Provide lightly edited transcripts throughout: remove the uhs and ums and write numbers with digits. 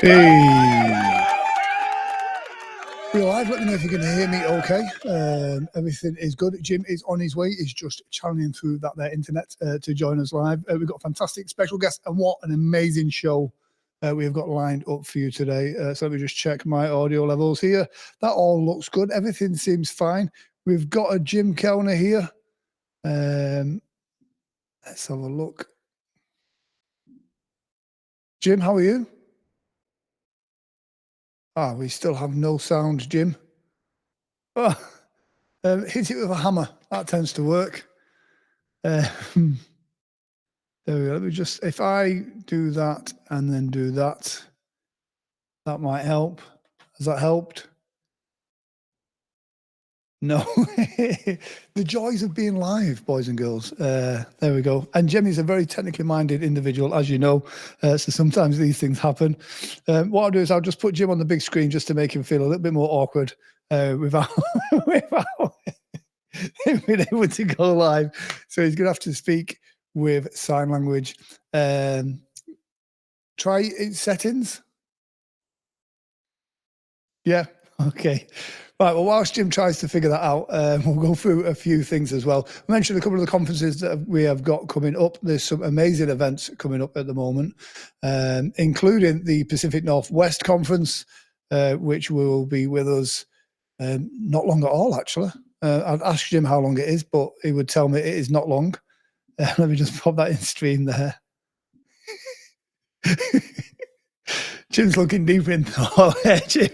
Hey. We're live. Let me know if you can hear me okay. Everything is good. Jim is on his way. He's just channeling through that there internet to join us live. We've got a fantastic special guest, and what an amazing show we've got lined up for you today. So let me just check my audio levels here. That all looks good. Everything seems fine. We've got a Jim Kellner here. Let's have a look. Jim, how are you? We still have no sound, Jim. Oh, hit it with a hammer. That tends to work. There we go. Let me just, if I do that and then do that, that might help. Has that helped? No. The joys of being live, boys and girls. There we go. And Jimmy's a very technically minded individual, as you know. So sometimes these things happen. What I'll do is I'll just put Jim on the big screen just to make him feel a little bit more awkward without him being able to go live. So he's going to have to speak with sign language. Try settings. Yeah. Okay. Right. Well, whilst Jim tries to figure that out, we'll go through a few things as well. I mentioned a couple of the conferences that we have got coming up. There's some amazing events coming up at the moment, including the Pacific Northwest Conference, which will be with us not long at all, actually. I'd ask Jim how long it is, but he would tell me it is not long. Let me just pop that in stream there. Jim's looking deep in thought. Jim,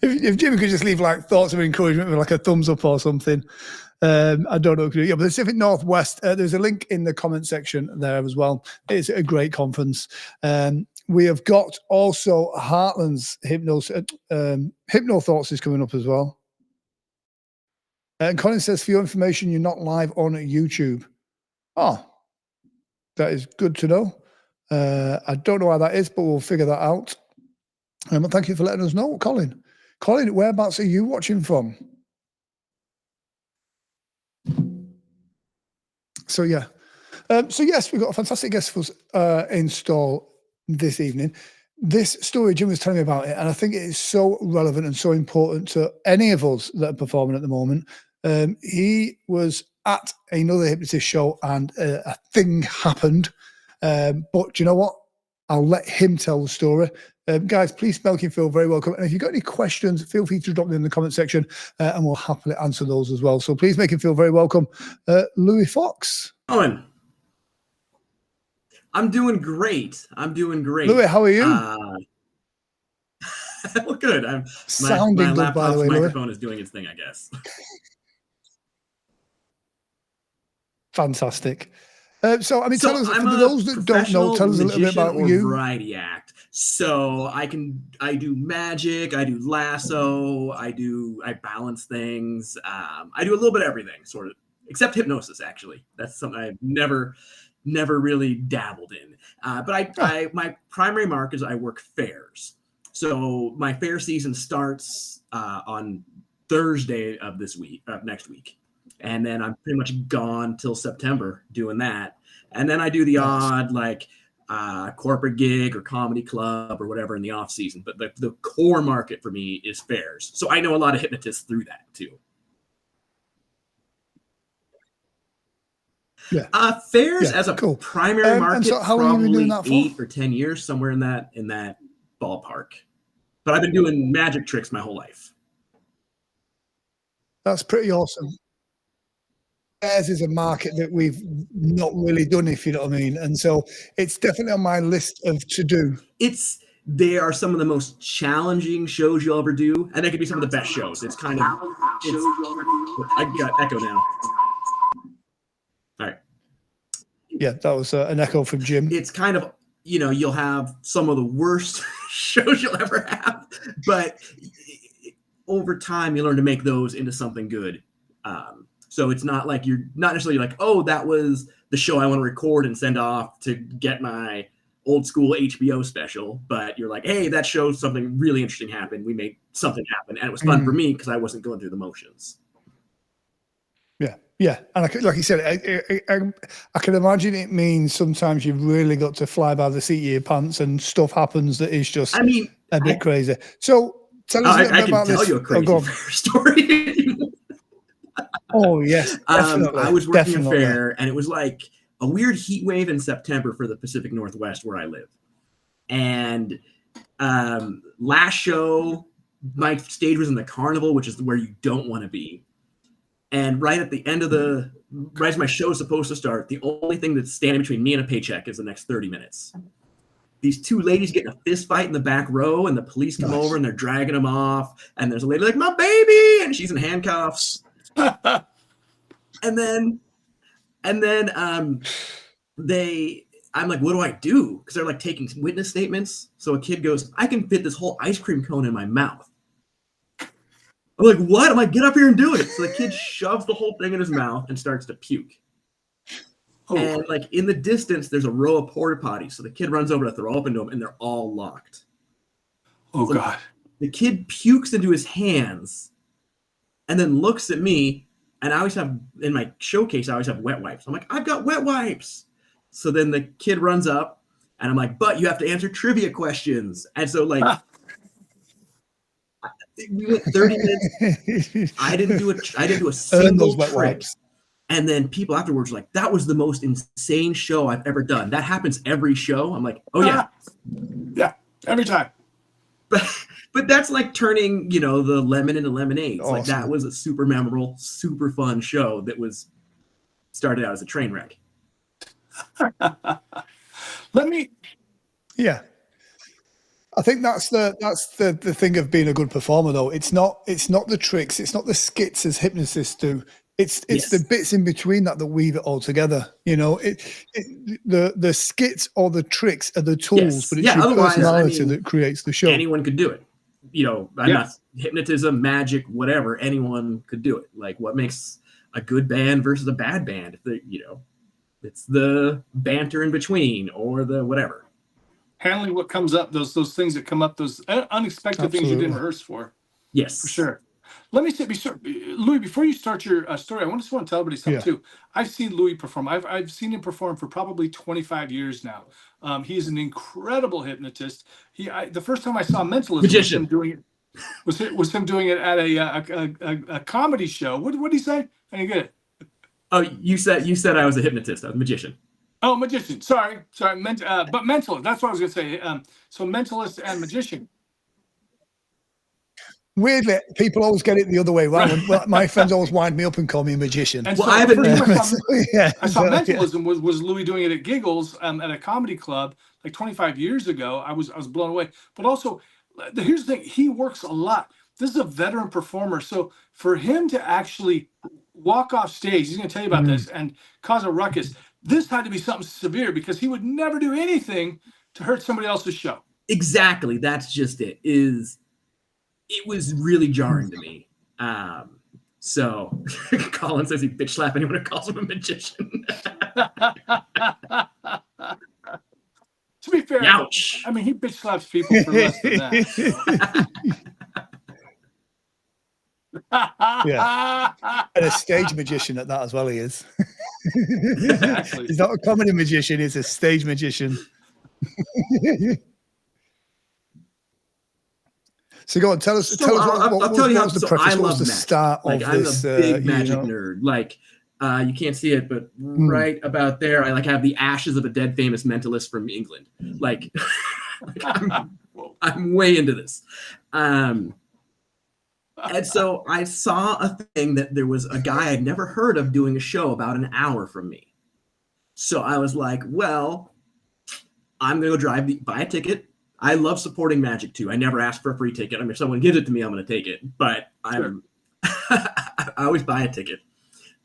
if Jim could just leave like thoughts of encouragement with like a thumbs up or something. I don't know. Yeah, but the Pacific Northwest, there's a link in the comment section there as well. It's a great conference. We have got also Heartland's Hypno Thoughts is coming up as well. And Colin says, for your information, you're not live on YouTube. Oh, that is good to know. I don't know why that is, but we'll figure that out. But thank you for letting us know, Colin. Colin, whereabouts are you watching from? So, yeah. So, yes, we've got a fantastic guest for us install this evening. This story, Jim was telling me about it, and I think it is so relevant and so important to any of us that are performing at the moment. He was at another hypnotist show and a thing happened. But do you know what? I'll let him tell the story. Guys, please make him feel very welcome. And if you've got any questions, feel free to drop them in the comment section and we'll happily answer those as well. So please make him feel very welcome. Louie Fox. Owen. I'm doing great. Louie, how are you? Well, good. Sounding good, by the way, microphone Louie. is doing its thing, I guess. Fantastic. So, I mean, tell us, for those that don't know, tell us a little bit about you. Variety act. So I do magic, I do lasso, I balance things. I do a little bit of everything, sort of, except hypnosis, actually. That's something I've never really dabbled in. But my primary mark is I work fairs. So my fair season starts on Thursday of next week. And then I'm pretty much gone till September doing that. And then I do the odd corporate gig or comedy club or whatever in the off season. But the core market for me is fairs. So I know a lot of hypnotists through that too. Yeah. Fairs as a primary market, so how long have you been doing that for? 8 or 10 years, somewhere in that ballpark. But I've been doing magic tricks my whole life. That's pretty awesome. Fairs is a market that we've not really done, if you know what I mean. And so it's definitely on my list of to do. They are some of the most challenging shows you'll ever do, and they could be some of the best shows. It's kind of I got echo now. All right. Yeah, that was an echo from Jim. It's kind of, you'll have some of the worst shows you'll ever have, but over time you learn to make those into something good. So it's not like you're not necessarily like, oh, that was the show I want to record and send off to get my old school HBO special. But you're like, hey, that show, something really interesting happened. We made something happen. And it was fun for me because I wasn't going through the motions. Yeah. Yeah. And like you said, I can imagine it means sometimes you've really got to fly by the seat of your pants and stuff happens that is just a bit crazy. So tell us a little I bit can about tell this. you a crazy fair story. Oh yes, definitely. I was working a Definitely. fair, and it was like a weird heat wave in September for the Pacific Northwest where I live. And last show, my stage was in the carnival, which is where you don't want to be. And right at the end of right as my show is supposed to start, the only thing that's standing between me and a paycheck is the next 30 minutes. These two ladies get in a fist fight in the back row, and the police come over and they're dragging them off. And there's a lady like, my baby, and she's in handcuffs. and then I'm like, what do I do? Because they're like taking witness statements. So a kid goes, I can fit this whole ice cream cone in my mouth. I'm like, what? I'm like, get up here and do it. So the kid shoves the whole thing in his mouth and starts to puke. Oh. And like in the distance, there's a row of porta potties. So the kid runs over to throw open to them, and they're all locked. Oh, so God. The kid pukes into his hands and then looks at me. And I always have, in my showcase, I always have wet wipes. I'm like, I've got wet wipes. So then the kid runs up, and I'm like, but you have to answer trivia questions. And so like, we went 30 minutes. I didn't do a single trick. Wipes. And then people afterwards were like, that was the most insane show I've ever done. That happens every show. I'm like, oh yeah. Yeah, every time. But that's like turning, the lemon into lemonade. Awesome. Like that was a super memorable, super fun show that started out as a train wreck. Yeah. I think that's the thing of being a good performer, though. It's not the tricks, it's not the skits as hypnotists do. It's the bits in between that weave it all together. The skits or the tricks are the tools, but it's your personality that creates the show. Anyone could do it. I'm not hypnotism, magic, whatever. Anyone could do it. Like what makes a good band versus a bad band? It's the banter in between or the whatever. Handling what comes up, those things that come up, those unexpected things you didn't rehearse for. Yes, for sure. Let me say, Louie, before you start your story, I just want to tell everybody something too. I've seen Louie perform. I've seen him perform for probably 25 years now. He is an incredible hypnotist. The first time I saw Mentalism was him doing it. Was him doing it at a comedy show. What did he say? I didn't get it. Oh, you said I was a hypnotist. I was a magician. Oh, magician. Sorry. But mentalist. That's what I was going to say. So mentalist and magician. Weirdly, people always get it the other way around. Well, my friends always wind me up and call me a magician. And so I saw Mentalism was Louie doing it at Giggles at a comedy club like 25 years ago. I was blown away. But also, here's the thing: he works a lot. This is a veteran performer, so for him to actually walk off stage, he's going to tell you about this, and cause a ruckus. This had to be something severe because he would never do anything to hurt somebody else's show. Exactly. That's just it. It was really jarring to me. So Colin says he bitch slap anyone who calls him a magician. To be fair, ouch. I mean, he bitch slaps people for less than that. Yeah, and a stage magician at that as well. He is. Exactly. He's not a comedy magician; he's a stage magician. So go on, tell us. I'll tell you how. The preface, I love the start like, of I'm this. I'm a big magic nerd. Like you can't see it, but right about there, I have the ashes of a dead famous mentalist from England. Like I'm way into this. And so I saw a thing that there was a guy I'd never heard of doing a show about an hour from me. So I was like, well, I'm going to buy a ticket. I love supporting magic too. I never ask for a free ticket. I mean, if someone gives it to me, I'm going to take it. But I always buy a ticket.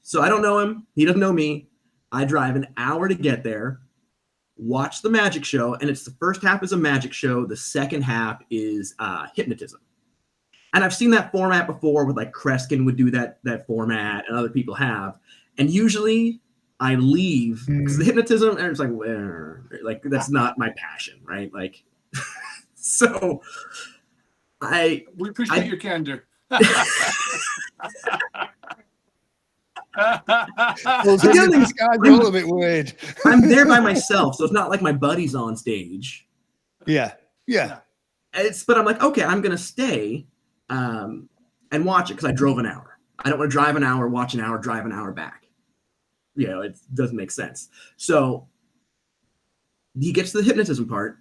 So I don't know him. He doesn't know me. I drive an hour to get there, watch the magic show. And it's the first half is a magic show. The second half is hypnotism. And I've seen that format before with like Kreskin would do that format and other people have. And usually I leave because the hypnotism, and it's like that's not my passion, right? Like, so we appreciate your candor. These guys are a little bit weird. I'm there by myself, so it's not like my buddy's on stage. Yeah. But I'm like, okay, I'm going to stay and watch it because I drove an hour. I don't want to drive an hour, watch an hour, drive an hour back. You know, it doesn't make sense. So he gets to the hypnotism part.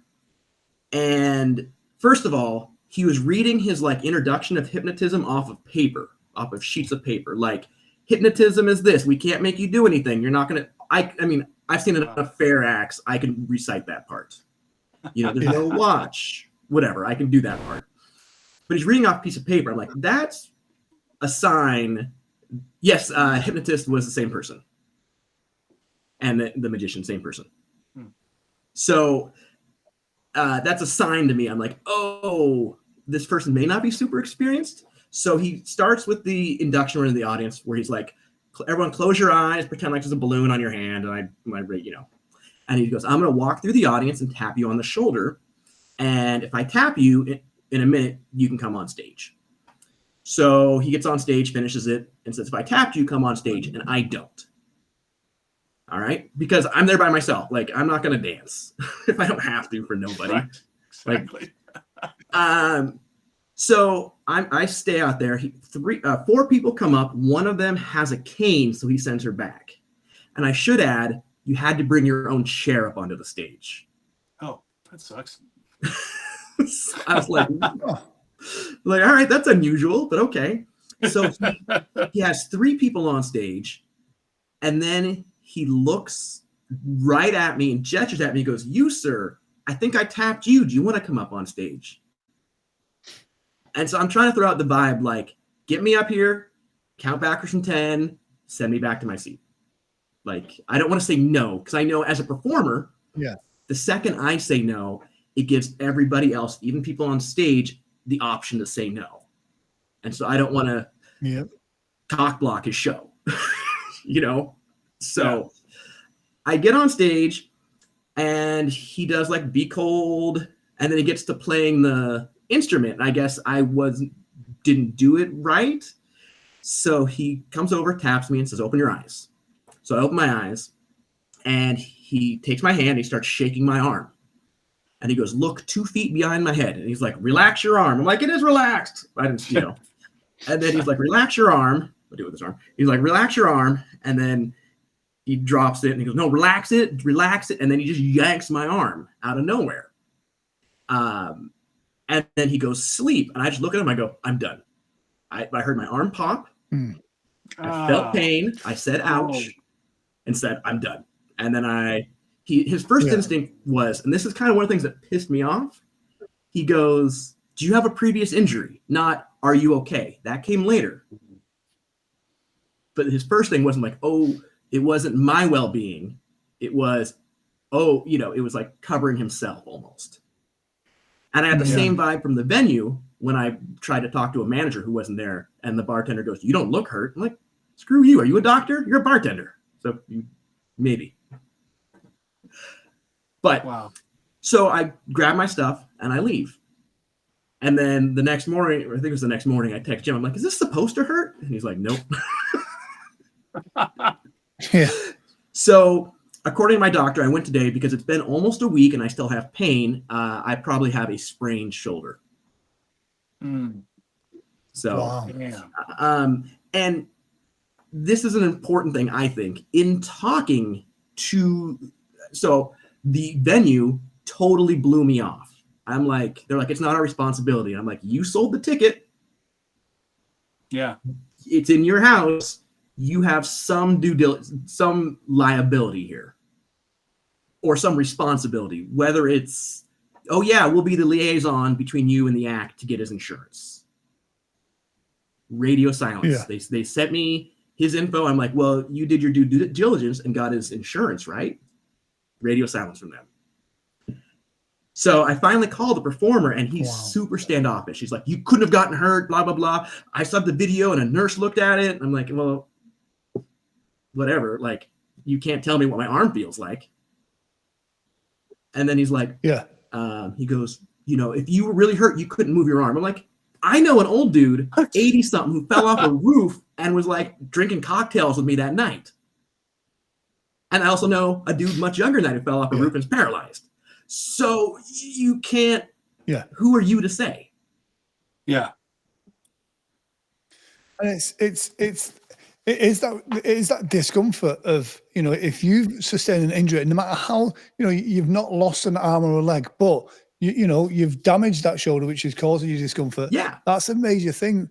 And first of all, he was reading his like introduction of hypnotism off of paper, off of sheets of paper. Like, hypnotism is this. We can't make you do anything. You're not going to, I mean, I've seen enough fair acts. I can recite that part. You know, there's no watch, whatever. I can do that part. But he's reading off a piece of paper. I'm like, that's a sign. Yes, hypnotist was the same person. And the magician, same person. So that's a sign to me. I'm like, oh, this person may not be super experienced. So he starts with the induction in the audience where he's like, everyone close your eyes, pretend like there's a balloon on your hand. And you know, and he goes, I'm going to walk through the audience and tap you on the shoulder. And if I tap you in a minute, you can come on stage. So he gets on stage, finishes it, and says, if I tapped you, come on stage. And I don't. All right. Because I'm there by myself. Like, I'm not going to dance if I don't have to for nobody. Right. Exactly. Like, so I stay out there. 4 people come up. One of them has a cane, so he sends her back. And I should add, you had to bring your own chair up onto the stage. Oh, that sucks. So I was like, all right, that's unusual, but okay. So he has 3 people on stage, and then he looks right at me and gestures at me. He goes, you, sir, I think I tapped you. Do you want to come up on stage? And so I'm trying to throw out the vibe, like, get me up here, count backwards from 10, send me back to my seat. Like, I don't want to say no, because I know as a performer, the second I say no, it gives everybody else, even people on stage, the option to say no. And so I don't want to cock block his show, you know? So I get on stage and he does like Be Cold, and then he gets to playing the instrument. I guess I didn't do it right. So he comes over, taps me and says, open your eyes. So I open my eyes and he takes my hand and he starts shaking my arm. And he goes, look 2 feet behind my head. And he's like, relax your arm. I'm like, it is relaxed. I didn't, you know. And then he's like, relax your arm. I'll do it with his arm. He's like, relax your arm. And then he drops it and he goes, no, relax it, relax it. And then he just yanks my arm out of nowhere. And then he goes, sleep. And I just look at him. I go, I'm done. I heard my arm pop. I felt pain. I said, ouch, and said, I'm done. And then his first instinct was, and this is kind of one of the things that pissed me off. He goes, do you have a previous injury? Not, are you okay? That came later. But his first thing wasn't like, oh, it wasn't my well-being. It was, oh, you know, it was like covering himself almost. And I had the same vibe from the venue when I tried to talk to a manager who wasn't there. And the bartender goes, you don't look hurt. I'm like, screw you. Are you a doctor? You're a bartender. So maybe. But so I grab my stuff and I leave. And then the next morning, or I think it was the next morning, I text Jim. I'm like, is this supposed to hurt? And he's like, nope. So according to my doctor, I went today because it's been almost a week and I still have pain. I probably have a sprained shoulder. So, and this is an important thing, I think, in talking to, so the venue totally blew me off. I'm like, they're like, it's not our responsibility. And I'm like, you sold the ticket. Yeah. It's in your house. You have some due diligence, some liability here, or some responsibility, whether it's, oh yeah, we'll be the liaison between you and the act to get his insurance. Radio silence. They sent me his info. I'm like, well, you did your due diligence and got his insurance, right? Radio silence from them. So I finally called the performer and he's super standoffish. He's like, you couldn't have gotten hurt, blah, blah, blah. I saw the video and a nurse looked at it. I'm like, well, whatever. Like, you can't tell me what my arm feels like. And then he's like, he goes, you know, if you were really hurt, you couldn't move your arm. I'm like, I know an old dude, 80 something, who fell off a roof and was like drinking cocktails with me that night. And I also know a dude much younger than that who fell off a roof and is paralyzed. So you can't Yeah. Who are you to say? Yeah. And it is that discomfort of, you know, if you sustain an injury, no matter how, you know, you've not lost an arm or a leg, but you know, you've damaged that shoulder, which is causing you discomfort. Yeah. That's a major thing.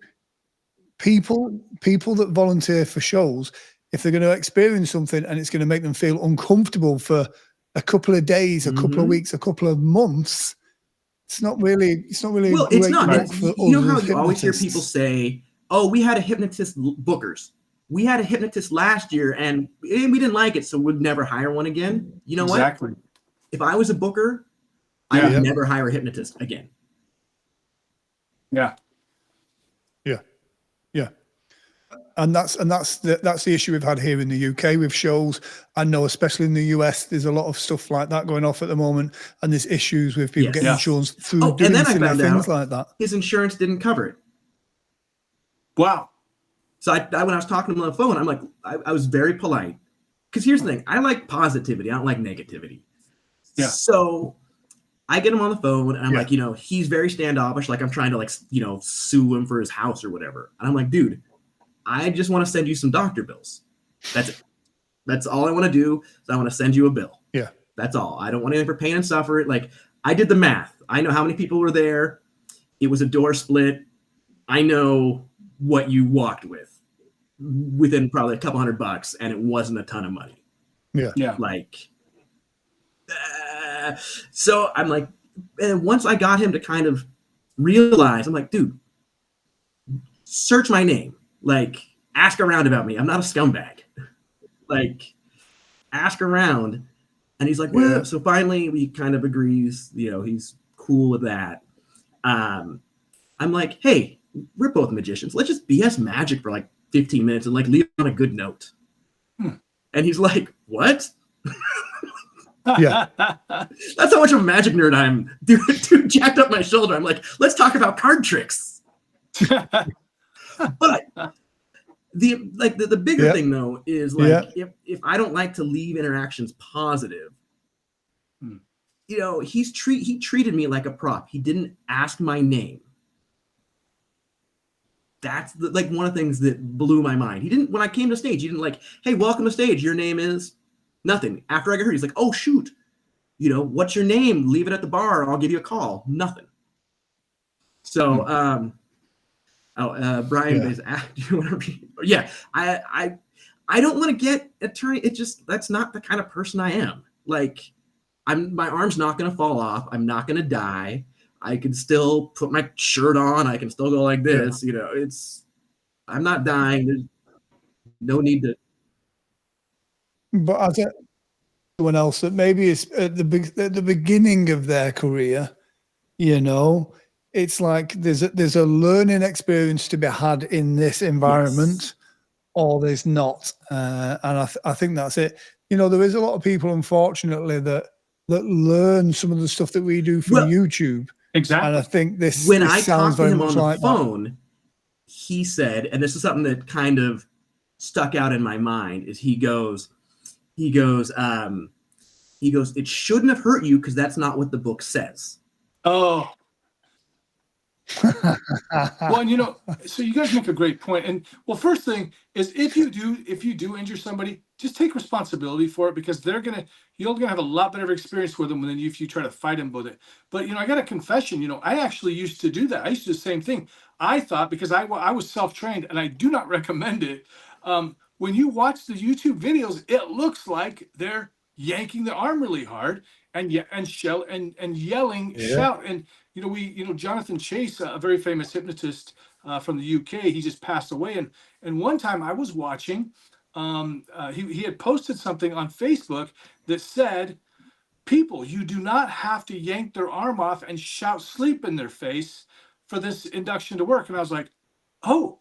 People that volunteer for shows, if they're going to experience something and it's going to make them feel uncomfortable for a couple of days, a couple of weeks, a couple of months, it's not really Well, a great it's not. look for us. You know how as you always hear people hypnotists. say, "Oh, we had a hypnotist bookers. We had a hypnotist last year, and we didn't like it, so we'd never hire one again." You know Exactly. what? If I was a booker, I Yeah. would never hire a hypnotist again. Yeah. Yeah. Yeah. And that's the issue we've had here in the UK with shows. I know, especially in the US, there's a lot of stuff like that going off at the moment, and there's issues with people Yes. getting Yeah. insurance through Oh, and doing then I silly found things out like that. his insurance didn't cover it. Wow. So I when I was talking to him on the phone, I'm like, I was very polite. Because here's the thing, I like positivity. I don't like negativity. Yeah. So I get him on the phone and I'm Yeah. like, you know, he's very standoffish. Like I'm trying to, like, you know, sue him for his house or whatever. And I'm like, dude, I just want to send you some doctor bills. That's it. That's all I want to do. Is I want to send you a bill. Yeah. That's all. I don't want anything for pain and suffer. Like, I did the math. I know how many people were there. It was a door split. I know what you walked with within probably a couple $100, and it wasn't a ton of money. Yeah. Yeah. Like, so I'm like, and once I got him to kind of realize, I'm like, dude, search my name. Like, ask around about me. I'm not a scumbag. Like, ask around. And he's like, well, Yeah. so finally we kind of agrees, you know, he's cool with that. I'm like, hey, we're both magicians. Let's just BS magic for like 15 minutes and like leave on a good note. And he's like, what? Yeah. That's how much of a magic nerd I am. Dude jacked up my shoulder. I'm like, let's talk about card tricks. But the bigger thing though is like, if I don't like to leave interactions positive, you know, he treated me like a prop. He didn't ask my name. That's like one of the things that blew my mind. He didn't, when I came to stage, he didn't like, hey, welcome to stage. Your name is nothing. After I got hurt, he's like, oh shoot, you know, what's your name? Leave it at the bar. I'll give you a call. Nothing. So, Brian, do you want to read? Yeah, I don't want to get attorney. It just, that's not the kind of person I am. Like, my arm's not going to fall off. I'm not going to die. I can still put my shirt on. I can still go like this. You know, I'm not dying. There's no need to. But I think anyone else that maybe is at the beginning of their career, you know, it's like there's a learning experience to be had in this environment, or there's not. And I think that's it. You know, there is a lot of people, unfortunately, that learn some of the stuff that we do from YouTube. Exactly. And I think this when this I sounds talked to very him much on the like phone, that. he said, and this is something that kind of stuck out in my mind, is he goes, it shouldn't have hurt you because that's not what the book says. Oh. Well, and you know, so you guys make a great point. And well, first thing is if you do injure somebody, just take responsibility for it, because you're gonna have a lot better experience with them than if you try to fight them with it. But you know, I got a confession. You know, I actually used to do that. I used to do the same thing. I thought, because I was self-trained, and I do not recommend it. When you watch the YouTube videos, it looks like they're yanking the arm really hard and yelling, shout. And Jonathan Chase, a very famous hypnotist from the UK, he just passed away. And one time I was watching, he had posted something on Facebook that said, people, you do not have to yank their arm off and shout sleep in their face for this induction to work. And I was like, oh,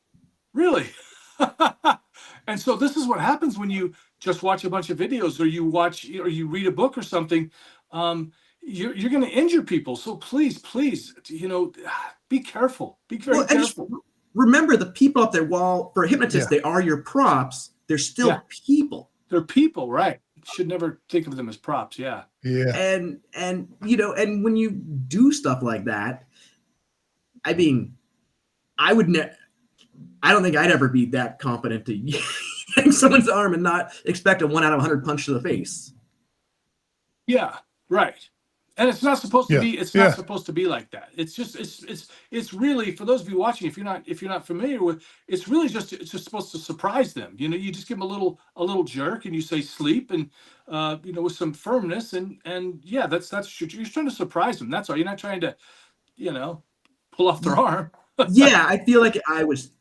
really? And so this is what happens when you just watch a bunch of videos, or you read a book or something. You're going to injure people. So please, be careful. Be very careful. Remember, the people up there, while for hypnotists, they are your props, they're still people. They're people, right? should never think of them as props. Yeah. Yeah. And you know, and when you do stuff like that, I mean, I don't think I'd ever be that competent to yank someone's arm and not expect a 1 out of 100 punch to the face. Yeah, right. And it's not supposed to be. It's not supposed to be like that. It's just. It's really, for those of you watching. If you're not familiar with, it's really just. It's just supposed to surprise them. You know, you just give them a little jerk, and you say sleep, and you know, with some firmness, and yeah, that's you're trying to surprise them. That's all. You're not trying to, you know, pull off their arm. Yeah, I feel like I was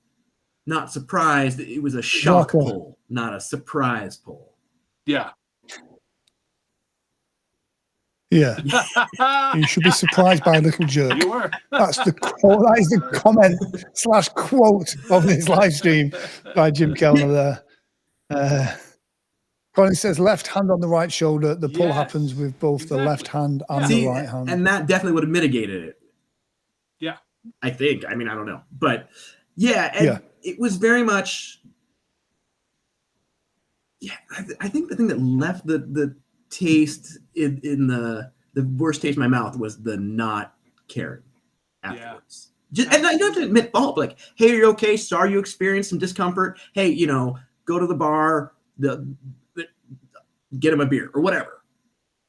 not surprised. It was a shock pull, not a surprise pull. Yeah. Yeah, you should be surprised by a little jerk. You were. That is the comment / quote of this live stream by Jim Kellner there. Colin says left hand on the right shoulder. The pull happens with both the left hand and the right hand. And that definitely would have mitigated it. Yeah. I think. I mean, I don't know. But yeah, it was very much. Yeah, I think the thing that left the taste in the worst taste in my mouth was the not caring afterwards. And I don't have to admit fault. Like, hey, are you okay? Sorry you experienced some discomfort. Hey, you know, go to the bar, get him a beer or whatever.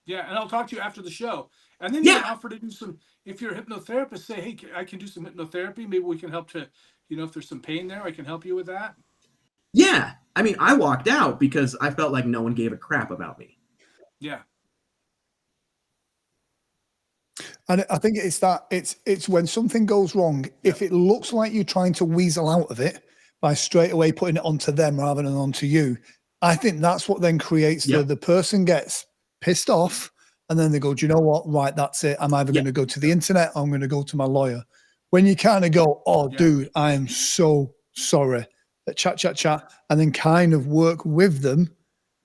Yeah, and I'll talk to you after the show. And then you can offer to do some, if you're a hypnotherapist, say, hey, I can do some hypnotherapy. Maybe we can help to, you know, if there's some pain there, I can help you with that. Yeah. I mean, I walked out because I felt like no one gave a crap about me. Yeah. And I think it's that it's when something goes wrong, if it looks like you're trying to weasel out of it by straight away putting it onto them rather than onto you, I think that's what then creates the person gets pissed off and then they go, do you know what? Right, that's it. I'm either going to go to the internet or I'm going to go to my lawyer. When you kind of go, oh, dude, I am so sorry. Chat, and then kind of work with them,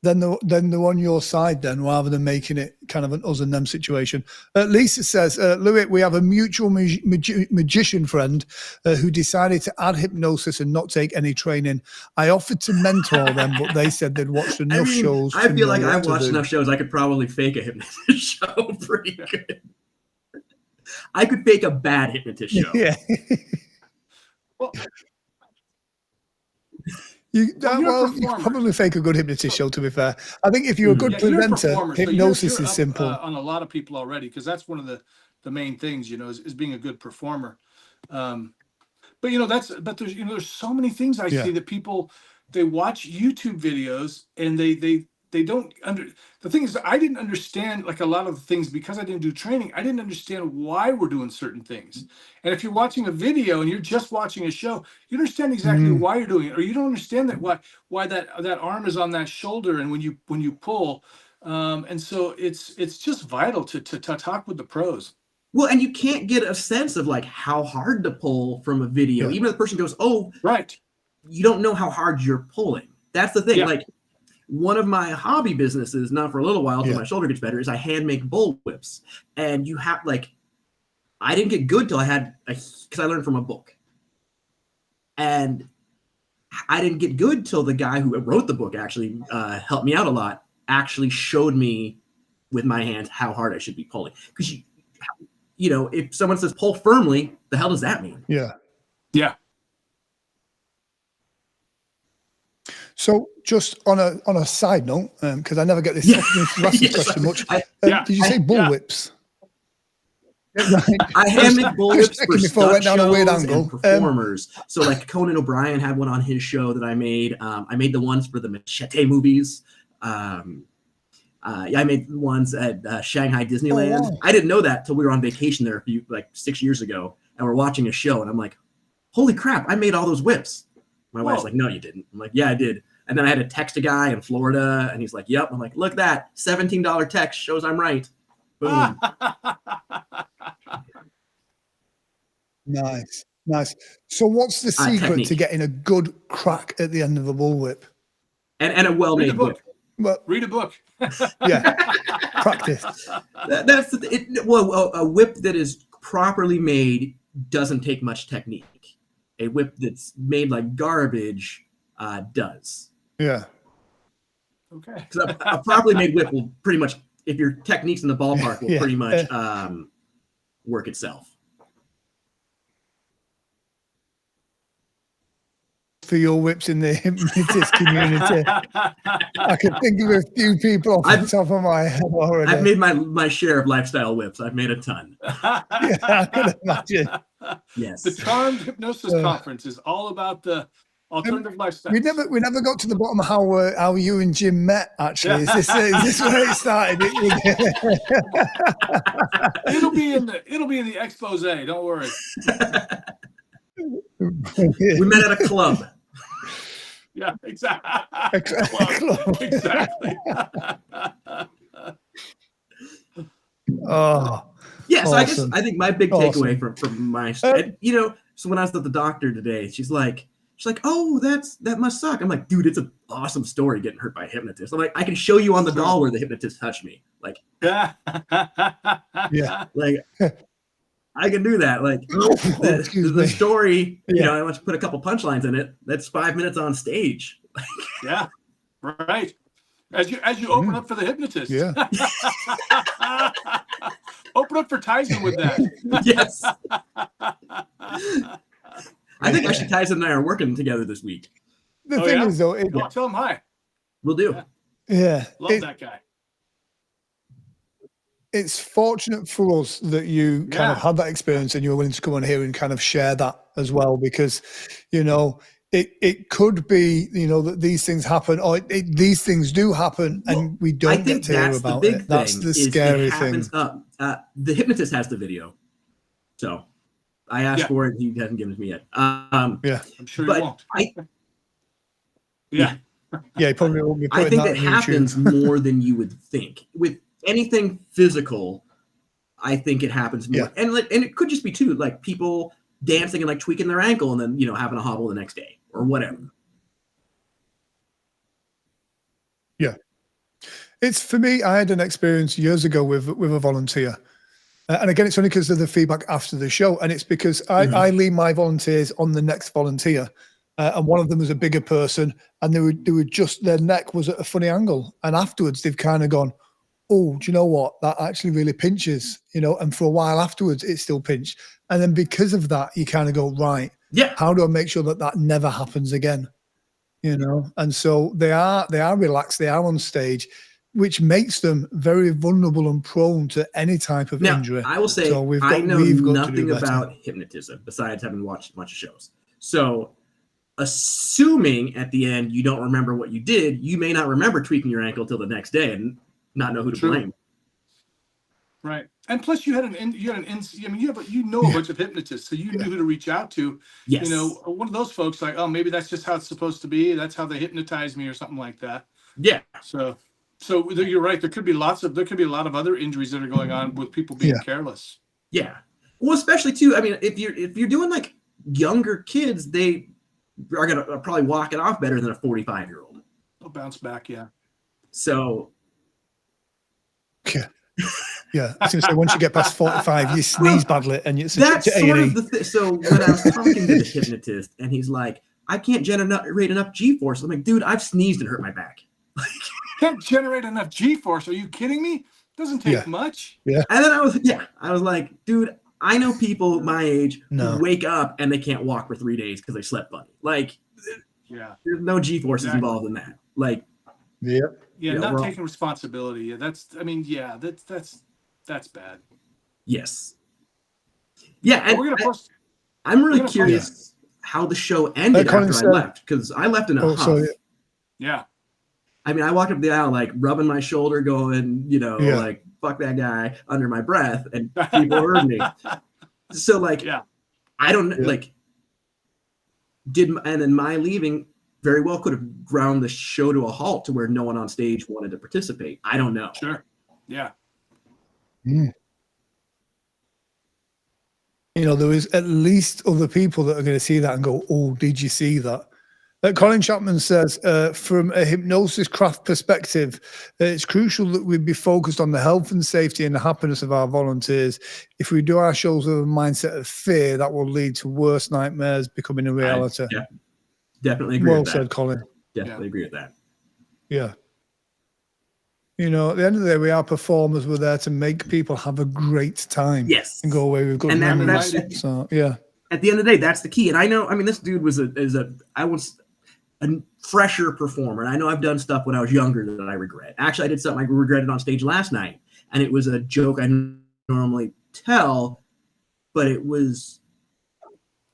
then they're on your side then, rather than making it kind of an us and them situation. Lisa says, Louie, we have a mutual magician friend who decided to add hypnosis and not take any training. I offered to mentor them, but they said they'd watched enough shows. I feel like I've watched enough shows. I could probably fake a hypnotist show pretty good. I could fake a bad hypnotist show. Yeah. Well, you can probably fake a good hypnotist show, to be fair. I think if you're a good presenter, hypnosis is simple. On a lot of people already, because that's one of the main things, you know, is being a good performer. But you know, there's, you know, there's so many things I see that people, they watch YouTube videos and they don't the thing is, I didn't understand like a lot of the things because I didn't do training. I didn't understand why we're doing certain things. And if you're watching a video and you're just watching a show, you understand exactly why you're doing it, or you don't understand that why that arm is on that shoulder and when you pull. And so it's just vital to talk with the pros. Well, and you can't get a sense of like how hard to pull from a video. Even if the person goes, oh, right, you don't know how hard you're pulling. That's the thing. Like, one of my hobby businesses, not for a little while, until my shoulder gets better, is I hand make bull whips. And you have like, I didn't get good till I had because I learned from a book. And I didn't get good till the guy who wrote the book actually helped me out a lot, actually showed me with my hands how hard I should be pulling. Because you know, if someone says pull firmly, the hell does that mean? Yeah. Yeah. So just on a side note, because I never get this question much, did you say bullwhips? I hand make bullwhips for stunt shows and performers. So like Conan O'Brien had one on his show that I made. I made the ones for the Machete movies. I made ones at Shanghai Disneyland. Oh, wow. I didn't know that till we were on vacation there 6 years ago, and we're watching a show, and I'm like, holy crap, I made all those whips. My wife's like, no, you didn't. I'm like, yeah, I did. And then I had to text a guy in Florida, and he's like, yep. I'm like, look at that. $17 text shows I'm right. Boom. Nice. So what's the secret to getting a good crack at the end of a bullwhip? And a well-made book. Well, read a book. Yeah. Practice. That's a whip that is properly made doesn't take much technique. A whip that's made like garbage does. Yeah. Okay. Because a properly made whip will pretty much, if your technique's in the ballpark, will pretty much work itself. For your whips in the hypnotist community, I can think of a few people off the top of my head already. I've made my share of lifestyle whips. I've made a ton. Yeah, I can imagine. Yes. The Charmed Hypnosis Conference is all about the alternative lifestyle. We never got to the bottom of how you and Jim met. Actually, is this where it started? It'll be in the expose. Don't worry. We met at a club. Yeah, exactly. Exactly. Oh, yeah. So awesome. I think my big takeaway from my, so when I was at the doctor today, she's like, oh, that must suck. I'm like, dude, it's an awesome story getting hurt by a hypnotist. I'm like, I can show you on the doll where the hypnotist touched me. Like, yeah, like I can do that. Like the story, I want to put a couple punchlines in it. That's 5 minutes on stage. Yeah, right. As you open up for the hypnotist. Yeah. Open up for Tyson with that. Yes. I think actually Tyson and I are working together this week. The thing is, though, tell him hi. We'll do. Yeah. Love that guy. It's fortunate for us that you kind of had that experience and you were willing to come on here and kind of share that as well, because, it could be, that these things happen, or these things do happen, and we don't get to hear about it. That's the scary thing. The hypnotist has the video, so I asked for it. He hasn't given it to me yet. I'm sure he won't. Yeah, he probably won't be. I think that happens more than you would think with anything physical. I think it happens more, and it could just be too, like people dancing and like tweaking their ankle and then having a hobble the next day or whatever. Yeah, it's for me. I had an experience years ago with a volunteer, and again, it's only because of the feedback after the show, and it's because I lead my volunteers on the next volunteer, and one of them was a bigger person, and they were just, their neck was at a funny angle, and afterwards they've kind of gone, oh, do you know what? That actually really pinches, and for a while afterwards, it still pinched. And then because of that, you kind of go, right, how do I make sure that never happens again? And so they are relaxed, they are on stage, which makes them very vulnerable and prone to any type of injury. I will say, I know nothing about hypnotism besides having watched a bunch of shows. So assuming at the end you don't remember what you did, you may not remember tweaking your ankle till the next day and not know who to blame. Right. And plus you know a bunch of hypnotists, so you knew who to reach out to. Yes. One of those folks like, oh, maybe that's just how it's supposed to be. That's how they hypnotize me or something like that. Yeah. So you're right. There could be a lot of other injuries that are going on with people being careless. Yeah. Well, especially too, I mean, if you're doing like younger kids, they are going to probably walk it off better than a 45-year-old. They'll bounce back. Yeah. So. Yeah, I was going to say, once you get past 45, you sneeze badly, and it's that's sort of the thing. So when I was talking to the hypnotist, and he's like, "I can't generate enough G-force." I'm like, "Dude, I've sneezed and hurt my back." Can't generate enough G-force? Are you kidding me? Doesn't take much. Yeah. And then I was like, "Dude, I know people my age who wake up and they can't walk for 3 days because they slept funny. Like, there's no G-forces involved in that. Like, not taking responsibility. That's bad. Yes. Yeah, and I'm really curious how the show ended after I left, because I left in a huff. Yeah. I mean, I walked up the aisle like rubbing my shoulder, going, like fuck that guy under my breath, and people heard me. So I don't like and then my leaving very well could have ground the show to a halt to where no one on stage wanted to participate. I don't know. Sure. Yeah. There is at least other people that are going to see that and go, oh, did you see that? Colin Chapman says, from a hypnosis craft perspective, it's crucial that we be focused on the health and safety and the happiness of our volunteers. If we do our shows with a mindset of fear, that will lead to worse nightmares becoming a reality. Definitely agree with that. Well said, Colin. Definitely agree with that. Yeah. You know, at the end of the day, we are performers. We're there to make people have a great time. Yes. And go away with good memories. So, yeah. At the end of the day, that's the key. And I know, I mean, this dude was I was a fresher performer. And I know I've done stuff when I was younger that I regret. Actually, I did something I regretted on stage last night. And it was a joke I normally tell, but it was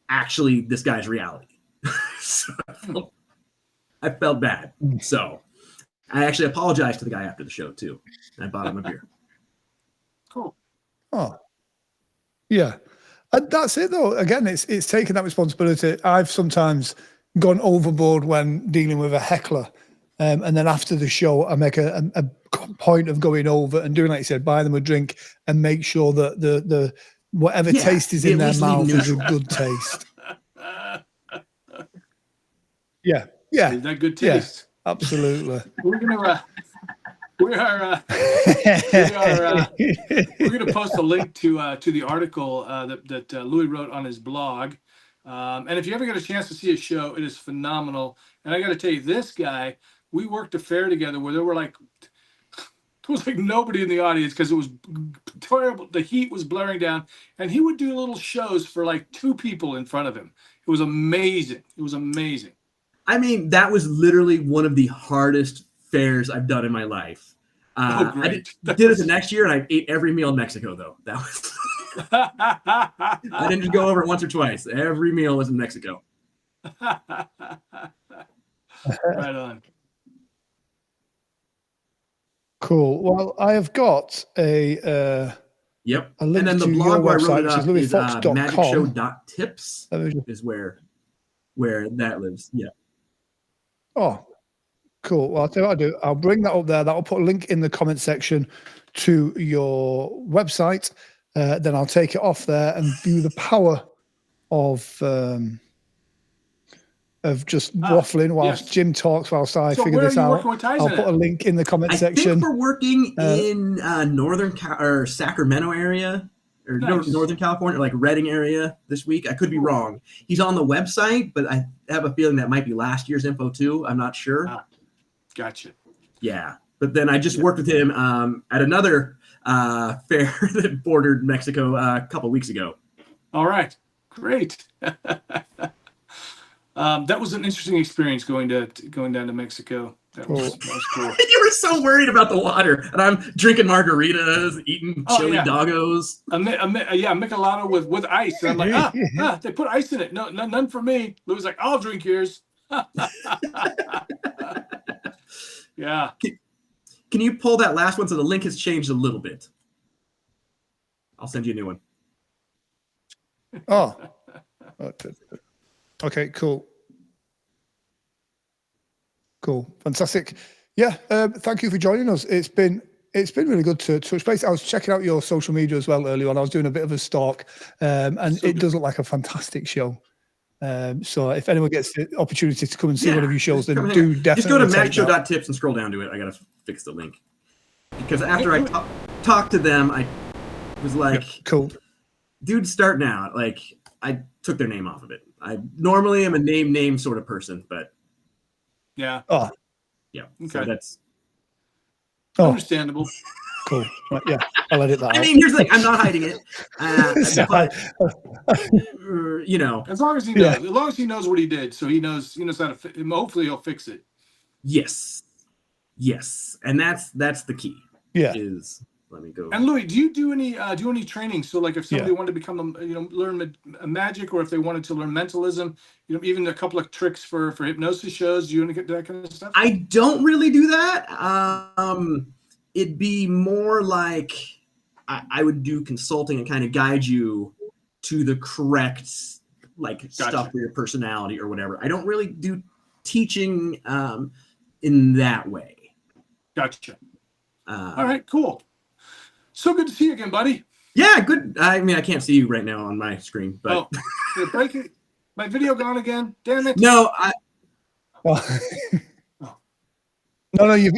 actually this guy's reality. So I felt bad. So I actually apologized to the guy after the show too. I bought him a beer. Cool. Oh, yeah. And that's it though. Again, it's taking that responsibility. I've sometimes gone overboard when dealing with a heckler. And then after the show, I make a point of going over and doing, like you said, buy them a drink and make sure that the whatever taste is in their mouth is a good taste. Yeah. Is that good taste? Yeah, absolutely. We're gonna post a link to the article that Louie wrote on his blog. And if you ever get a chance to see his show, it is phenomenal. And I got to tell you, this guy, we worked a fair together where there was like nobody in the audience because it was terrible. The heat was blaring down, and he would do little shows for like 2 people in front of him. It was amazing. It was amazing. I mean, that was literally one of the hardest fairs I've done in my life. I did it the next year, and I ate every meal in Mexico, though. That was I didn't just go over it once or twice. Every meal was in Mexico. Right on. Cool. Well, I have got a link and then the to blog your where I website, wrote it which is up is magicshow.tips is where that lives. Yeah. Oh, cool. Well, I'll tell you what I'll do. I'll bring that up there. That'll put a link in the comment section to your website. Then I'll take it off there and view the power of just waffling whilst Jim talks whilst I figure this out. I'll put a link in the comment section. I think we're working in Sacramento area or Northern California, like Redding area this week. I could be wrong. He's on the website, but I have a feeling that might be last year's info too. I'm not sure. Gotcha. Yeah. But then I just worked with him at another fair that bordered Mexico a couple weeks ago. All right. Great. That was an interesting experience going down to Mexico. That was cool. You were so worried about the water, and I'm drinking margaritas, eating chili doggos. Michelada with ice. And I'm like, they put ice in it. No, none for me. Louie's like, I'll drink yours. Yeah. Can you pull that last one so the link has changed a little bit? I'll send you a new one. Oh. Okay, cool. Cool. Fantastic. Yeah, thank you for joining us. It's been really good to touch base. I was checking out your social media as well earlier on. I was doing a bit of a stalk, and it does look like a fantastic show. So if anyone gets the opportunity to come and see one of your shows, then do definitely just go to magicshow.tips and scroll down to it. I gotta fix the link because after I talked to them, I was like, cool. Dude, starting out, like I took their name off of it. I normally am a name sort of person, but yeah. Oh, yeah. Okay. So that's understandable. Cool. Right, yeah, I'll edit that out. I mean, here's the thing. I'm not hiding it. But, you know, as long as he knows, as long as he knows what he did, so he knows how to. Hopefully, he'll fix it. Yes, and that's the key. Yeah. Let me go. And Louie, do you do any training? So, like, if somebody wanted to become learn a magic, or if they wanted to learn mentalism, even a couple of tricks for hypnosis shows, do you want to get that kind of stuff? I don't really do that. It'd be more like I would do consulting and kind of guide you to the correct stuff for your personality or whatever. I don't really do teaching in that way. Gotcha. All right, cool. So good to see you again, buddy. Yeah, good. I mean, I can't see you right now on my screen, but you're breaking my video gone again. Damn it. No, No, your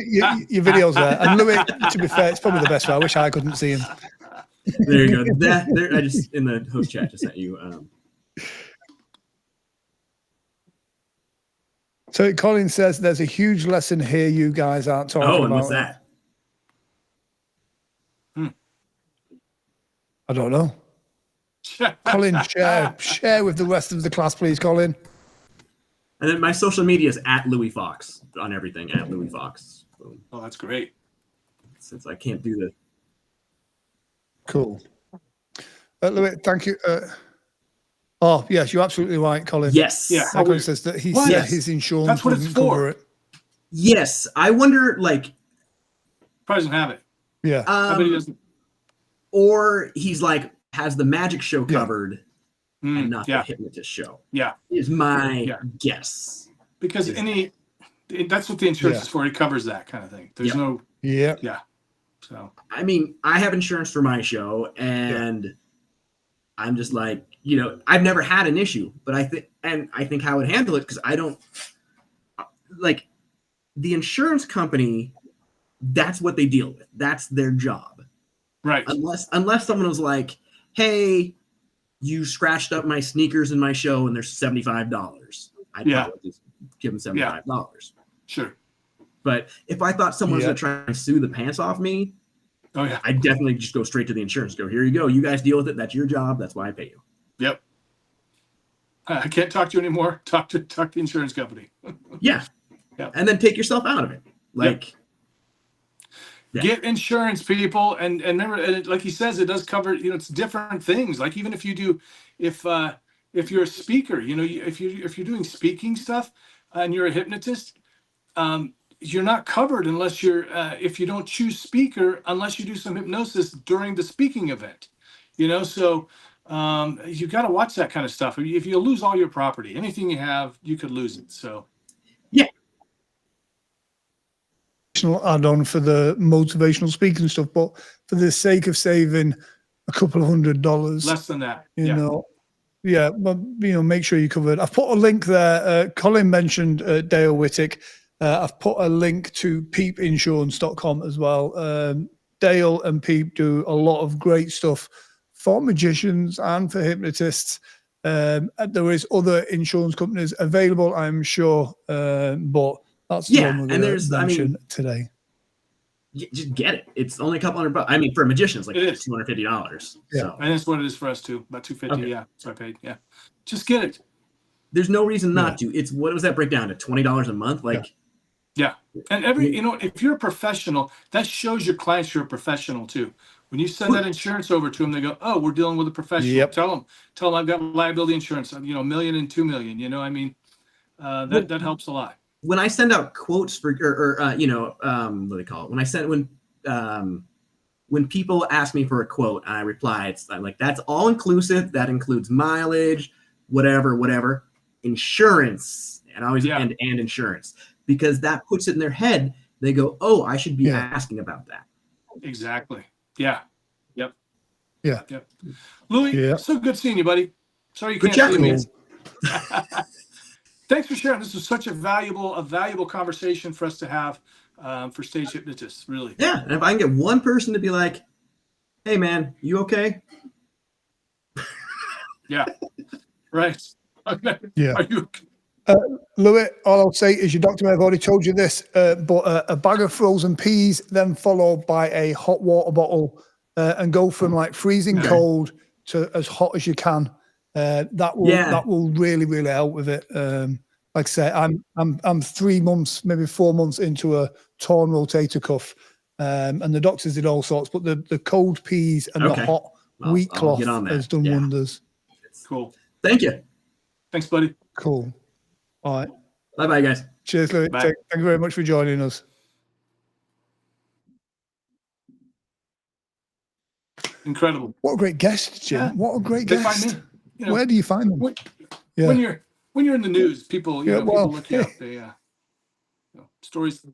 video's there. And Louie, to be fair, it's probably the best way. I wish I couldn't see him. There you go. I just in the host chat just sent you. So Colin says there's a huge lesson here you guys aren't talking about. Oh, and what's that? I don't know. Colin, share with the rest of the class, please, Colin. And then my social media is at Louie Fox on everything, at Louie Fox. Boom. Oh, that's great. Since I can't do this. Cool. Louie, thank you. Oh, yes, you're absolutely right, Colin. Yes. Yeah. Colin says that he said his insurance wouldn't cover it. Yes. I wonder, like. Probably doesn't have it. Yeah. I bet he doesn't. Or he's like, has the magic show covered and not the hypnotist show. Yeah. Is my guess. Because that's what the insurance is for. It covers that kind of thing. There's no. Yeah. Yeah. So. I mean, I have insurance for my show, and I'm just like, you know, I've never had an issue, but I think how I would handle it, because I don't like the insurance company. That's what they deal with. That's their job. Right. Unless someone was like, hey, you scratched up my sneakers in my show and they're $75. I'd probably just give them $75. Yeah. Sure. But if I thought someone was going to try and sue the pants off me, I'd definitely just go straight to the insurance. Go, here you go. You guys deal with it. That's your job. That's why I pay you. Yep. I can't talk to you anymore. Talk to the insurance company. Yeah. And then take yourself out of it. Like. Get insurance, people, and remember, like he says, it does cover. You know, it's different things. Like even if you do, if you're a speaker, you know, if you're doing speaking stuff and you're a hypnotist, you're not covered unless you're if you don't choose speaker, unless you do some hypnosis during the speaking event. You know, so you got to watch that kind of stuff. If you lose all your property, anything you have, you could lose it. So. Yeah. Add-on for the motivational speaking stuff, but for the sake of saving a couple of $100, less than that, you know, but you know, make sure you cover it. I've put a link there. Colin mentioned Dale Whittick. I've put a link to peepinsurance.com as well. Dale and Peep do a lot of great stuff for magicians and for hypnotists. There is other insurance companies available, I'm sure, but that's the one we're going to mention today. Just get it. It's only a couple $100. I mean, for magicians, like it's $250. Yeah, so. And that's what it is for us too. About $250. Okay. Yeah, so I paid. Yeah, just get it. There's no reason not to. It's what does that break down to? $20 a month? Like, yeah. And you know, if you're a professional, that shows your clients you're a professional too. When you send that insurance over to them, they go, "Oh, we're dealing with a professional." Yep. Tell them I've got liability insurance. You know, $1 million and $2 million. You know, I mean, that helps a lot. When I send out quotes for, you know, what do they call it? When people ask me for a quote, I reply, I'm like, that's all inclusive. That includes mileage, whatever, insurance, and always and insurance, because that puts it in their head. They go, oh, I should be asking about that. Exactly. Yeah. Yep. Yeah. Yep. Louie, so good seeing you, buddy. Sorry you can't see me. Thanks for sharing. This was such a valuable conversation for us to have for stage hypnotists, really. Yeah, and if I can get one person to be like, hey, man, you okay? Yeah, right. Okay. Yeah. Are you Louie, all I'll say is your doctor may have already told you this, but a bag of frozen peas, then followed by a hot water bottle, and go from like freezing cold to as hot as you can. That will really help with it. Like I say, I'm 3 months, maybe 4 months into a torn rotator cuff, and the doctors did all sorts, but the cold peas and the hot wheat cloth has done wonders. Cool. Thank you. Thanks, buddy. Cool. All right. Bye, guys. Cheers, Louie. Thank you very much for joining us. Incredible. What a great guest, Jim. Yeah. What a great guest. Find me. You know, where do you find them? When you're in the news, people people look you up. They stories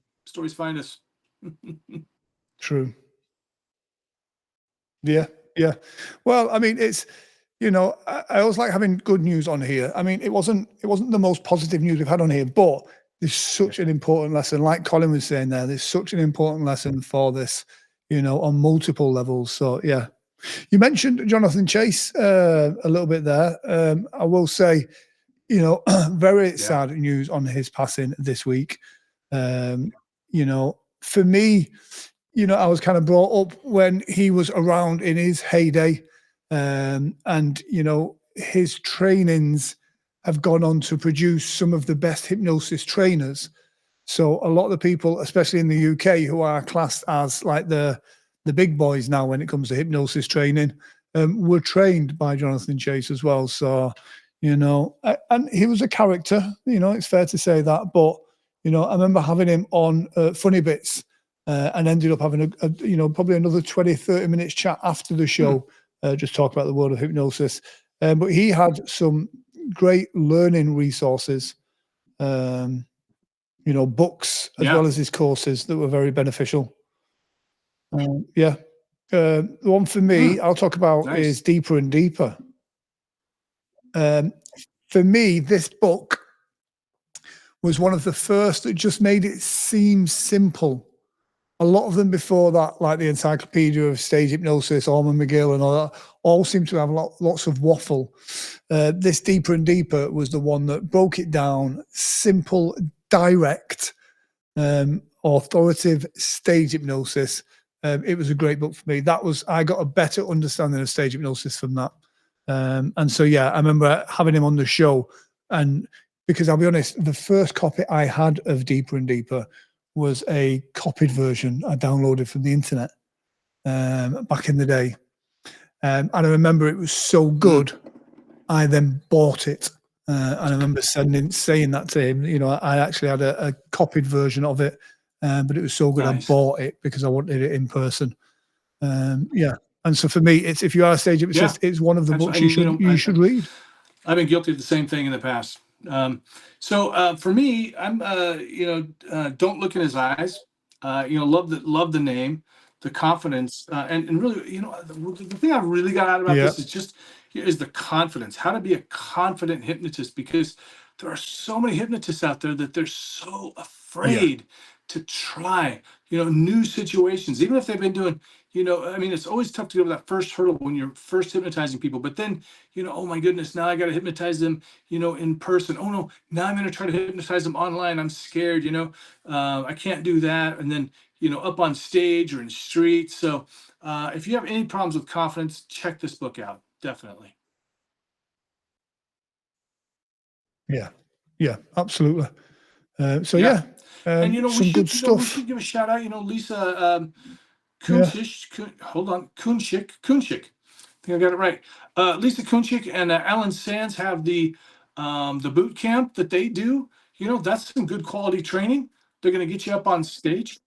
find us. True. Yeah. Well, I mean, it's I always like having good news on here. I mean, it wasn't the most positive news we've had on here, but there's such an important lesson. Like Colin was saying there, there's such an important lesson for this, on multiple levels. So yeah. You mentioned Jonathan Chase a little bit there. I will say, very sad news on his passing this week. For me, I was kind of brought up when he was around in his heyday. And, you know, his trainings have gone on to produce some of the best hypnosis trainers. So a lot of the people, especially in the UK, who are classed as like the big boys now when it comes to hypnosis training, were trained by Jonathan Chase as well. So, you know, and he was a character, you know, it's fair to say that. But, you know, I remember having him on Funny Bits and ended up having a, you know, probably another 20, 30 minutes chat after the show, just talk about the world of hypnosis. But he had some great learning resources, you know, books as well as his courses that were very beneficial. Yeah. The one for me, I'll talk about is Deeper and Deeper. For me, this book was one of the first that just made it seem simple. A lot of them before that, like the Encyclopedia of Stage Hypnosis, Orman McGill and all that, all seem to have lots of waffle. This Deeper and Deeper was the one that broke it down, simple, direct, authoritative stage hypnosis. It was a great book for me. I got a better understanding of stage hypnosis from that. And so, yeah, I remember having him on the show, and because I'll be honest, the first copy I had of Deeper and Deeper was a copied version I downloaded from the internet back in the day. And I remember it was so good, I then bought it. And I remember saying that to him, you know, I actually had a copied version of it, but it was so good I bought it because I wanted it in person. Yeah. And so for me, it's, if you are a stage hypnotist, it's one of the books you should read. I've been guilty of the same thing in the past. So for me, I'm Don't Look in His Eyes. Love the name, the confidence, and really, you know, the thing I really got out about this is the confidence. How to be a confident hypnotist, because there are so many hypnotists out there that they're so afraid to try, you know, new situations, even if they've been doing, you know, I mean, it's always tough to get over that first hurdle when you're first hypnotizing people. But then, you know, oh my goodness, now I got to hypnotize them, you know, in person. Oh no, now I'm going to try to hypnotize them online. I'm scared, you know, I can't do that. And then, you know, up on stage or in street. So if you have any problems with confidence, check this book out. Definitely. Yeah, absolutely. And you know, some good stuff. We should give a shout out, you know, Lisa Kunchik. I think I got it right. Lisa Kunchik and Alan Sands have the boot camp that they do. You know, that's some good quality training. They're going to get you up on stage.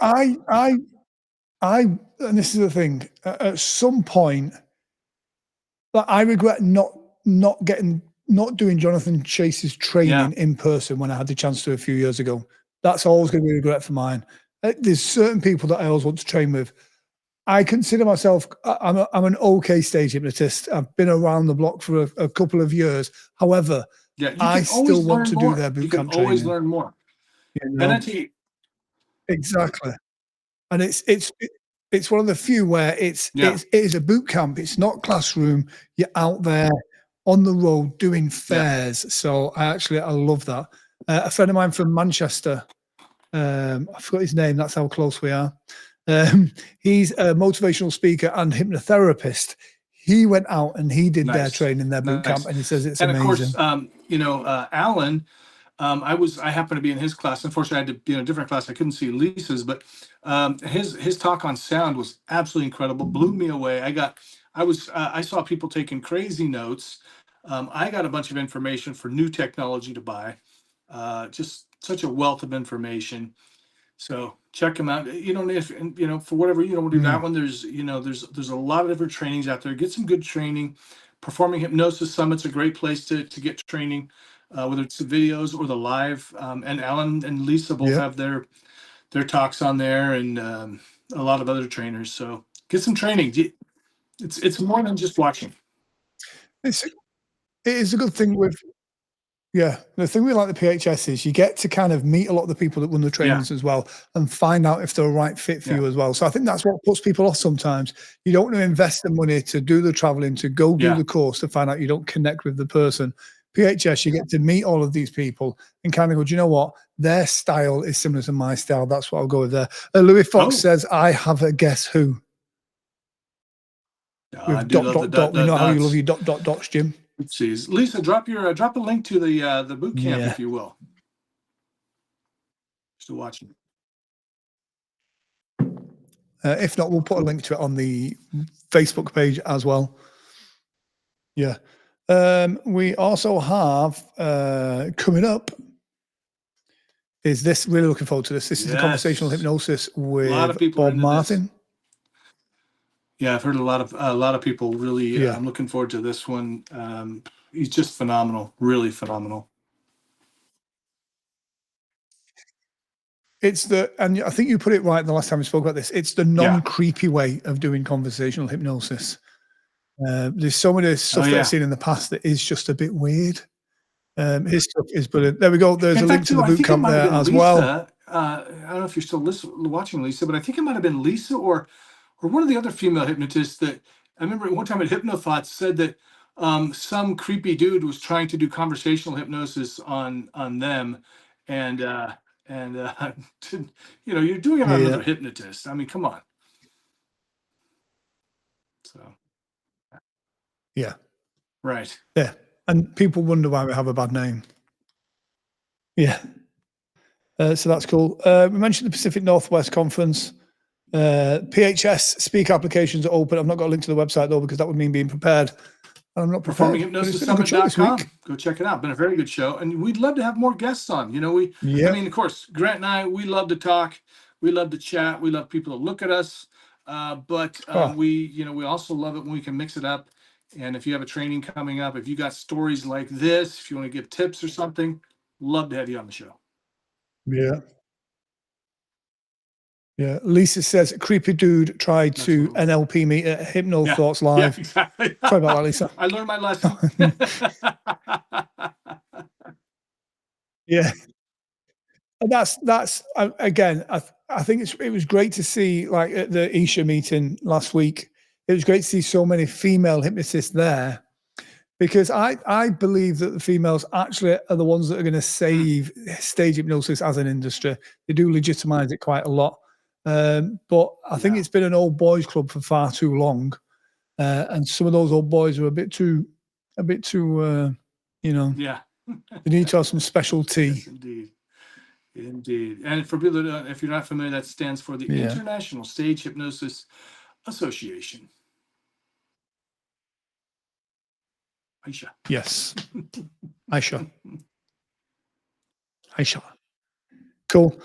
And this is the thing, at some point, but I regret not doing Jonathan Chase's training in person when I had the chance to a few years ago. That's always going to be a regret for mine. There's certain people that I always want to train with. I consider myself, I'm an okay stage hypnotist. I've been around the block for a couple of years. However, I still want to do their boot camp training. You can always learn more. You know? Exactly. And it's one of the few where it is a boot camp. It's not classroom. You're out there on the road doing fairs. So I love that. A friend of mine from Manchester, I forgot his name. That's how close we are. He's a motivational speaker and hypnotherapist. He went out and he did their training, their boot camp, and he says it's amazing. And of course, you know, Alan, I happened to be in his class. Unfortunately, I had to be in a different class. I couldn't see Lisa's, but his talk on sound was absolutely incredible. Blew me away. I saw people taking crazy notes. I got a bunch of information for new technology to buy. Just such a wealth of information. So check him out. You know, if you know, for whatever you don't want to do that one, there's a lot of different trainings out there. Get some good training. Performing Hypnosis Summit's a great place to get training, whether it's the videos or the live. And Alan and Lisa both have their talks on there, and a lot of other trainers. So get some training. It's more than just watching. It is a good thing with. Yeah, the thing we like the PHS is you get to kind of meet a lot of the people that run the trainings as well, and find out if they're a right fit for you as well. So I think that's what puts people off sometimes. You don't want to invest the money to do the traveling, to go do the course, to find out you don't connect with the person. PHS, you get to meet all of these people and kind of go, do you know what? Their style is similar to my style. That's what I'll go with there. Louie Fox says, I have a guess who. Oh, What is it? Louie Fox. I have a guess who. with dot. We know how you love your dots, Jim. Oopsies. Lisa, drop a link to the boot camp, if you will. Still watching. If not, we'll put a link to it on the Facebook page as well. Yeah. We also have coming up is this. Really looking forward to this. This is the conversational hypnosis with Bob Martin. Yeah, I've heard a lot of people really. I'm looking forward to this one. He's just phenomenal, really phenomenal. It's and I think you put it right the last time we spoke about this. It's the non-creepy way of doing conversational hypnosis. There's so many stuff that I've seen in the past that is just a bit weird. His stuff is brilliant. There we go. There's a link to the boot camp there as well. I don't know if you're still watching, Lisa, but I think it might have been Lisa or one of the other female hypnotists that I remember one time at Hypnothoughts said that some creepy dude was trying to do conversational hypnosis on them, and you know, you're doing it on another hypnotist. I mean, come on. So. Yeah. Right. Yeah. And people wonder why we have a bad name. Yeah. So that's cool. We mentioned the Pacific Northwest Conference. PHS speak applications are open. I've not got a link to the website though, because that would mean being prepared. I'm not prepared. PerformingHypnosisSummit.com. Go check it out. Been a very good show, and we'd love to have more guests on. You know, I mean, of course, Grant and I, we love to talk, we love to chat, we love people to look at us, but we also love it when we can mix it up. And if you have a training coming up, if you got stories like this, if you want to give tips or something, love to have you on the show. Yeah. Yeah, Lisa says, creepy dude tried to NLP me at Hypno Thoughts Live. Yeah, exactly. Sorry about that, Lisa. I learned my lesson. Yeah. And that's again, I think it was great to see, like at the Isha meeting last week, it was great to see so many female hypnotists there, because I believe that the females actually are the ones that are going to save stage hypnosis as an industry. They do legitimize it quite a lot. But I think it's been an old boys club for far too long, and some of those old boys are a bit too, you know. Yeah. They need to have some specialty. Yes, indeed. And for people that if you're not familiar, that stands for the International Stage Hypnosis Association. Aisha. Yes. Aisha. Cool.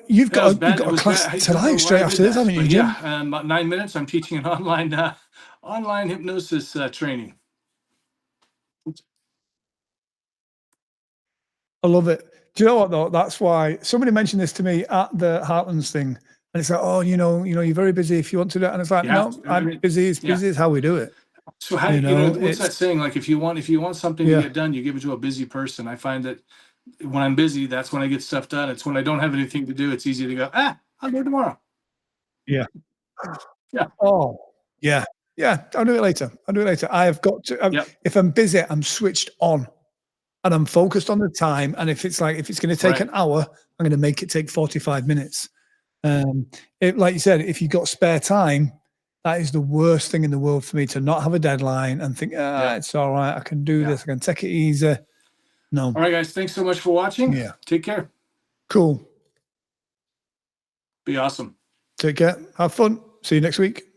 You've got a class tonight straight after this, haven't you, Jim? Yeah, about 9 minutes. I'm teaching an online hypnosis training. I love it. Do you know what though? That's why somebody mentioned this to me at the Heartlands thing, and it's like, oh, you know, you're very busy if you want to do it, and it's like, no, I'm busy. It's busy is how we do it. So how what's that saying? Like if you want something to get done, you give it to a busy person. I find that when I'm busy, that's when I get stuff done. It's when I don't have anything to do, it's easy to go, I'll do it tomorrow. Yeah. Yeah. Oh, yeah. Yeah. I'll do it later. I have got to, if I'm busy, I'm switched on and I'm focused on the time. And if it's going to take an hour, I'm going to make it take 45 minutes. Like you said, if you've got spare time, that is the worst thing in the world for me, to not have a deadline and think, it's all right. I can do this. I can take it easy. No. All right, guys. Thanks so much for watching. Yeah. Take care. Cool. Be awesome. Take care. Have fun. See you next week.